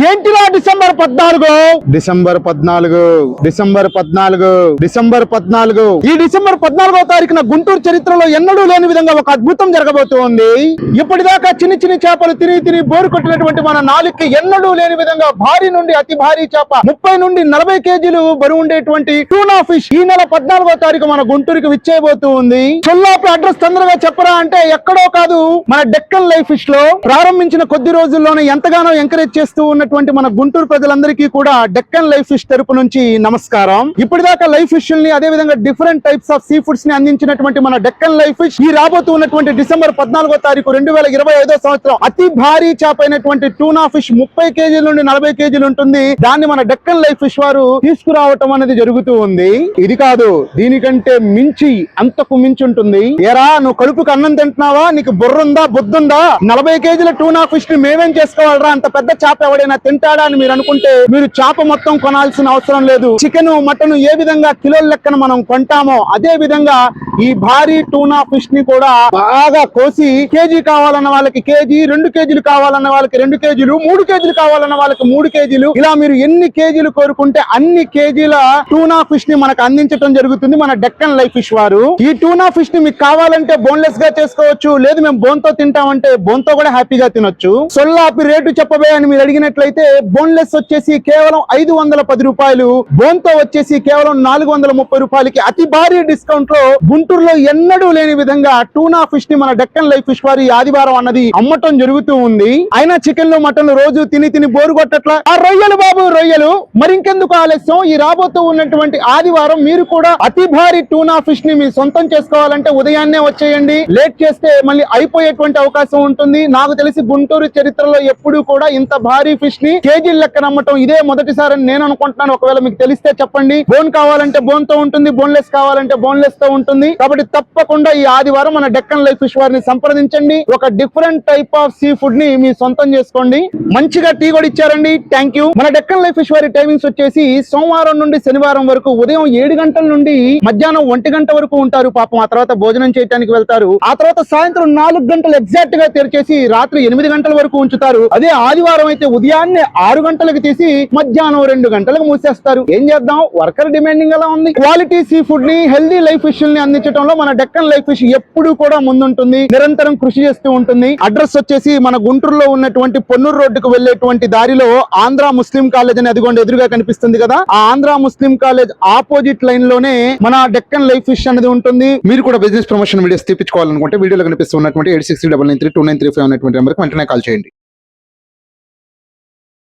ఏంటిలా December 14 ఈ December 14వ తారీఖున గుంటూరు చరిత్రలో ఎన్నడూ లేని విధంగా ఒక అద్భుతం జరగబోతోంది. ఇప్పటిదాకా చిన్ని చిన్ని చేపలు తిని బోరు కొట్టినటువంటి మన నాలుగుకి ఎన్నడూ లేని విధంగా భారీ నుండి అతి భారీ చేప 30 నుండి 40 కేజీలు బరువు ఉండేటువంటి టూనా ఫిష్ ఈ నెల 14వ తారీఖు మన గుంటూరుకి విచ్చేయబోతూ ఉంది. చొల్లాపు అడ్రస్ తొందరగా చెప్పరా అంటే ఎక్కడో కాదు, మన డెక్కన్ లైఫ్ ఫిష్ లో ప్రారంభించిన కొద్ది రోజుల్లోనే ఎంతగానో ఎంకరేజ్ చేస్తూ ఉన్నటువంటి మన గుంటూరు ప్రజలందరికీ కూడా డెక్కన్ లైఫ్ ఫిష్ తరపు నుంచి నమస్కారం. ఇప్పటిదాకా లైఫ్ ఫిష్ ని అదే విధంగా different types of sea foods ని అందించినటువంటి మన డెక్కన్ లైఫ్ ఫిష్ ఈ రాబోతూ ఉన్నటువంటి డిసెంబర్ 14వ తారీఖు 2025వ సంవత్సరం అతి భారీ చేప అయినటువంటి టూనా ఫిష్ 30 కేజీల నుండి 40 కేజీలు ఉంటుంది. దాన్ని మన డెక్కన్ లైఫ్ ఫిష్ వారు తీసుకురావటం అనేది జరుగుతూ ఉంది. ఇది కాదు, దీనికంటే మించి అంతకు మించి ఉంటుంది. ఏరా నువ్వు కడుపుకు అన్నం తింటున్నావా, నీకు బుర్రుందా బుద్ధుందా, 40 కేజీల టూనా ఫిష్ ని మేమేం చేసుకోవాలరా, అంత పెద్ద చేప ఎవడైనా తింటాడా అని మీరు అనుకుంటే మీరు చేప మొత్తం కొనాల్సిన అవసరం లేదు. చికెన్ మటన్ ఏ విధంగా కిలోల లెక్కన మనం కొంటామో అదే విధంగా ఈ భారీ టూనా ఫిష్ ని కూడా బాగా కోసి కేజీ కావాలన్న వాళ్ళకి కేజీ, 2 కేజీలు కావాలన్న వాళ్ళకి 2 కేజీలు, 3 కేజీలు కావాలన్న వాళ్ళకి 3 కేజీలు, ఇలా మీరు ఎన్ని కేజీలు కోరుకుంటే అన్ని కేజీల టూనా ఫిష్ ని మనకు అందించడం జరుగుతుంది మన డెక్కన్ లైఫ్ ఫిష్ వారు. ఈ టూనా ఫిష్ ని మీకు కావాలంటే బోన్లెస్ గా చేసుకోవచ్చు, లేదు మేము బోన్ తో తింటామంటే బోన్ తో కూడా హ్యాపీగా తినొచ్చు. సొల్లాపి రేటు చెప్పబే అని మీరు అడిగినట్లయితే బోన్లెస్ వచ్చేసి కేవలం 510 రూపాయలు, బోన్ తో వచ్చేసి కేవలం 430 రూపాయలకి అతి భారీ డిస్కౌంట్ లో గుంటూరులో ఎన్నడూ లేని విధంగా టూనా ఫిష్ ని మన డెక్కన్ లైఫ్ ఫిష్ వారి ఆదివారం అన్నది అమ్మటం జరుగుతూ ఉంది. అయినా చికెన్లు మటన్ రోజు తిని బోరు కొట్టట్లా ఆ రొయ్యలు బాబు రొయ్యలు, మరింకెందుకు ఆలస్యం, ఈ రాబోతూ ఉన్నటువంటి ఆదివారం మీరు కూడా అతి భారీ టూనా ఫిష్ ని మీ సొంతం చేసుకోవాలంటే ఉదయాన్నే వచ్చేయండి. లేట్ చేస్తే మళ్ళీ అయిపోయేటువంటి అవకాశం ఉంటుంది. నాకు తెలిసి గుంటూరు చరిత్రలో ఎప్పుడూ కూడా ఇంత భారీ ఫిష్ ని కేజీల లెక్క నమ్మటం ఇదే మొదటిసారి నేను అనుకుంటున్నాను. ఒకవేళ మీకు తెలిస్తే చెప్పండి. బోన్ కావాలంటే బోన్ తో ఉంటుంది, బోన్లెస్ కావాలంటే బోన్లెస్ తో ఉంటుంది. కాబట్టి తప్పకుండా ఈ ఆదివారం మన డెక్కన్ లైఫ్ ఫిష్ వారిని సంప్రదించండి. ఒక different type of sea food ని మీ సొంతం చేసుకోండి. మంచిగా టీ కూడా ఇచ్చారండి, థ్యాంక్ యూ. మన డెక్కన్ లైఫ్ ఫిష్ వారి టైమింగ్స్ వచ్చేసి సోమవారం నుండి శనివారం వరకు ఉదయం 7 గంటల నుండి మధ్యాహ్నం 1 గంట వరకు ఉంటారు. పాపం ఆ తర్వాత భోజనం చేయడానికి వెళ్తారు. ఆ తర్వాత సాయంత్రం 4 గంటలు ఎగ్జాక్ట్ గా తెరిచేసి రాత్రి 8 గంటల వరకు ఉంచుతారు. అదే ఆదివారం అయితే ఉదయాన్నే 6 గంటలకు తీసి మధ్యాహ్నం 2 గంటలకు మూసేస్తారు. ఏం చేద్దాం, వర్కర్ డిమాండింగ్ అలా ఉంది. క్వాలిటీ సీ ఫుడ్ ని, హెల్దీ లైఫ్ ఫిష్ ని అందించడంలో మన డెక్కన్ లైఫ్ ఫిష్ ఎప్పుడూ కూడా ముందుంటుంది, నిరంతరం కృషి చేస్తూ ఉంటుంది. అడ్రస్ వచ్చేసి మన గుంటూరులో ఉన్నటువంటి పొన్నూరు రోడ్డుకు వెళ్లేటువంటి దారిలో ఆంధ్ర ముస్లిం కాలేజ్ అని అదిగోండి ఎదురుగా కనిపిస్తుంది కదా, ఆ ఆంధ్ర ముస్లిం కాలేజ్ ఆపోజిట్ లైన్ లోనే మన డెక్కన్ లైఫ్ ఫిష్ అనేది ఉంటుంది. మీరు కూడా బిజినెస్ ప్రమోషన్ వీడియోస్ తెప్పించుకోవాలనుకుంటే వీడియోలో కనిపిస్తున్నటువంటి 8699932935 అనేటువంటి నెంబర్కి వెంటనే కాల్ చేయండి.